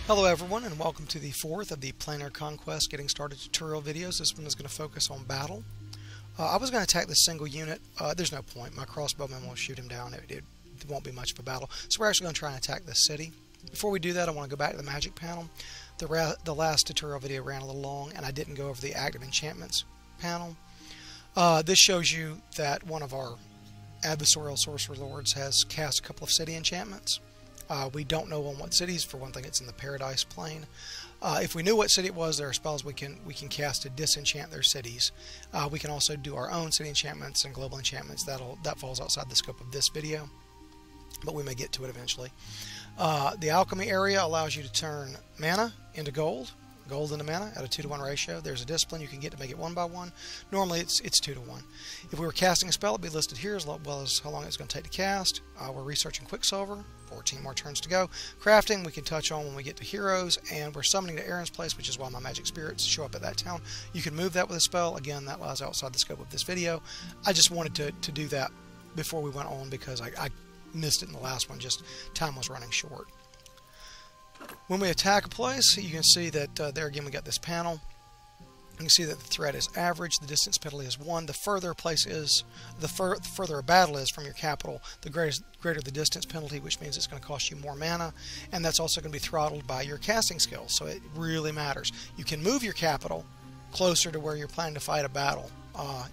Hello everyone, and welcome to the fourth of the Planar Conquest Getting Started tutorial videos. This one is going to focus on battle. I was going to attack this single unit. There's no point. My crossbowman will shoot him down. It won't be much of a battle. So we're actually going to try and attack this city. Before we do that, I want to go back to the magic panel. The last tutorial video ran a little long, and I didn't go over the active enchantments panel. This shows you that one of our adversarial sorcerer lords has cast a couple of city enchantments. We don't know on what cities. For one thing, it's in the Paradise Plane. If we knew what city it was, there are spells we can cast to disenchant their cities. We can also do our own city enchantments and global enchantments. That falls outside the scope of this video, but we may get to it eventually. The alchemy area allows you to turn mana into gold into mana at a 2-to-1 ratio. There's a discipline you can get to make it 1-by-1. Normally it's 2-to-1. If we were casting a spell, it'd be listed here as well as how long it's going to take to cast. We're researching Quicksilver. 14 more turns to go. Crafting we can touch on when we get to heroes, and we're summoning to Aaron's place, which is why my magic spirits show up at that town. You can move that with a spell. Again, that lies outside the scope of this video. I just wanted to do that before we went on because I missed it in the last one. Just time was running short. When we attack a place, you can see that there again we got this panel. You can see that the threat is average, the distance penalty is 1. The further a place is, the further a battle is from your capital, the greater the distance penalty, which means it's going to cost you more mana, and that's also going to be throttled by your casting skill, so it really matters. You can move your capital closer to where you're planning to fight a battle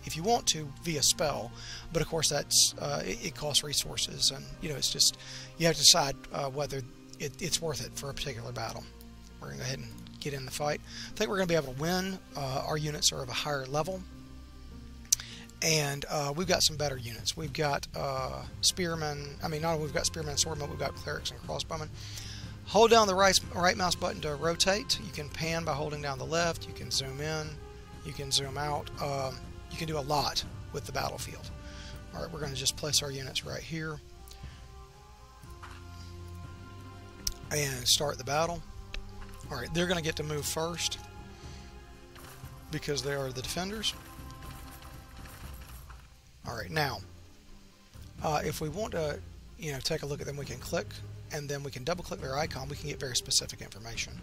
if you want to via spell, but of course that's it costs resources, and it's just you have to decide whether it's worth it for a particular battle. We're going to go ahead and get in the fight. I think we're going to be able to win. Our units are of a higher level, and we've got some better units. We've got spearmen. I mean, not only we've got spearmen and swordmen, we've got clerics and crossbowmen. Hold down the right mouse button to rotate. You can pan by holding down the left. You can zoom in. You can zoom out. You can do a lot with the battlefield. All right, we're going to just place our units right here and start the battle. Alright, they're going to get to move first because they are the defenders. Alright, now if we want to take a look at them, we can click and then we can double click their icon. We can get very specific information.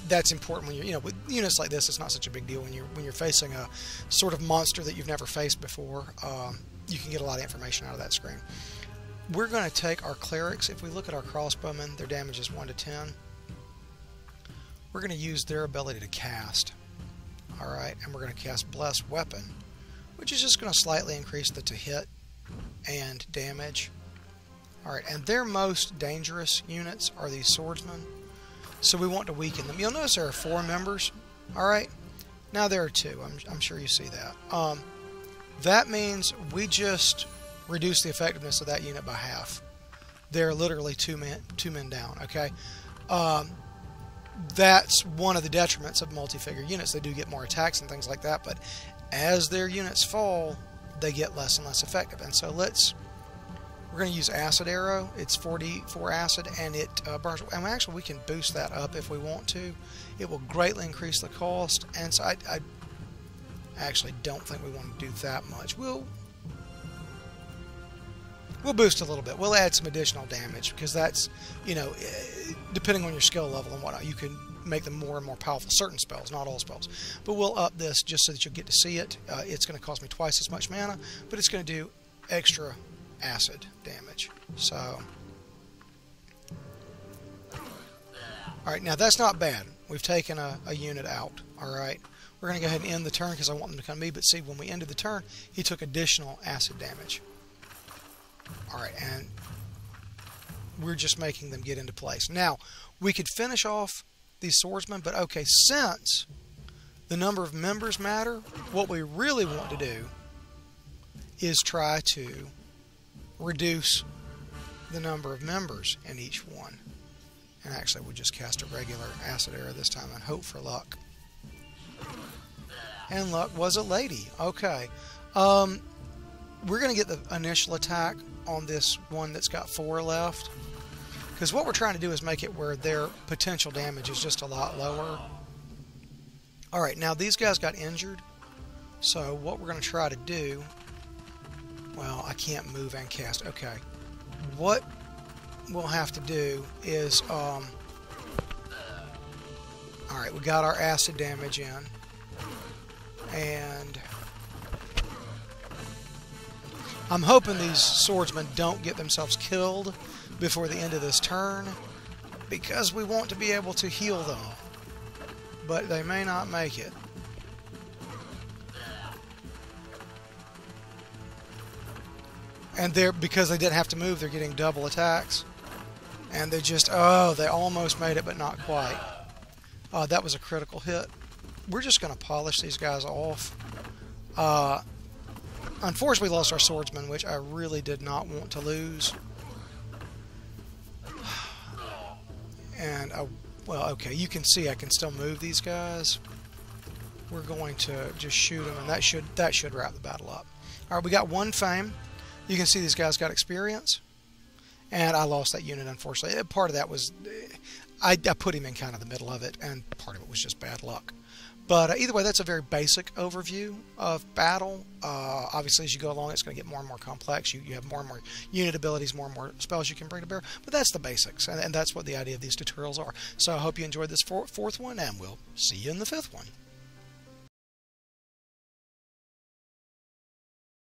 That's important when you're with units like this. It's not such a big deal when you're facing a sort of monster that you've never faced before. You can get a lot of information out of that screen. We're going to take our clerics. If we look at our crossbowmen, their damage is 1 to 10. We're going to use their ability to cast. Alright, and we're going to cast Blessed Weapon, which is just going to slightly increase the to hit and damage. Alright, and their most dangerous units are these swordsmen, so we want to weaken them. You'll notice there are 4 members. Alright, now there are 2. I'm sure you see that. That means we just reduce the effectiveness of that unit by half. They're literally two men down. Okay, that's one of the detriments of multi-figure units. They do get more attacks and things like that, but as their units fall, they get less and less effective. And so we're going to use Acid Arrow. It's 44 acid, and it burns. And actually, we can boost that up if we want to. It will greatly increase the cost. And so I actually don't think we want to do that much. We'll boost a little bit. We'll add some additional damage because that's, depending on your skill level and whatnot, you can make them more and more powerful. Certain spells, not all spells. But we'll up this just so that you'll get to see it. It's going to cost me twice as much mana, but it's going to do extra acid damage. So, alright, now that's not bad. We've taken a unit out. Alright, we're going to go ahead and end the turn because I want them to come to me, but see, when we ended the turn, he took additional acid damage. Alright, and we're just making them get into place. Now, we could finish off these swordsmen, but okay, since the number of members matter, what we really want to do is try to reduce the number of members in each one. And actually, we'll just cast a regular acid arrow this time and hope for luck. And luck was a lady. Okay. We're going to get the initial attack on this one that's got 4 left, because what we're trying to do is make it where their potential damage is just a lot lower. Alright, now these guys got injured, so what we're going to try to do, well, I can't move and cast. Okay, what we'll have to do is, alright, we got our acid damage in, and I'm hoping these swordsmen don't get themselves killed before the end of this turn, because we want to be able to heal them, but they may not make it. And because they didn't have to move, they're getting double attacks. And they just, oh, they almost made it, but not quite. That was a critical hit. We're just going to polish these guys off. Unfortunately, we lost our swordsman, which I really did not want to lose. And, well, okay, you can see I can still move these guys. We're going to just shoot them, and that should wrap the battle up. All right, we got 1 fame. You can see these guys got experience, and I lost that unit, unfortunately. Part of that was I put him in kind of the middle of it, and part of it was just bad luck. But either way, that's a very basic overview of battle. Obviously, as you go along, it's going to get more and more complex. You have more and more unit abilities, more and more spells you can bring to bear. But that's the basics, and that's what the idea of these tutorials are. So I hope you enjoyed this fourth one, and we'll see you in the 5th one.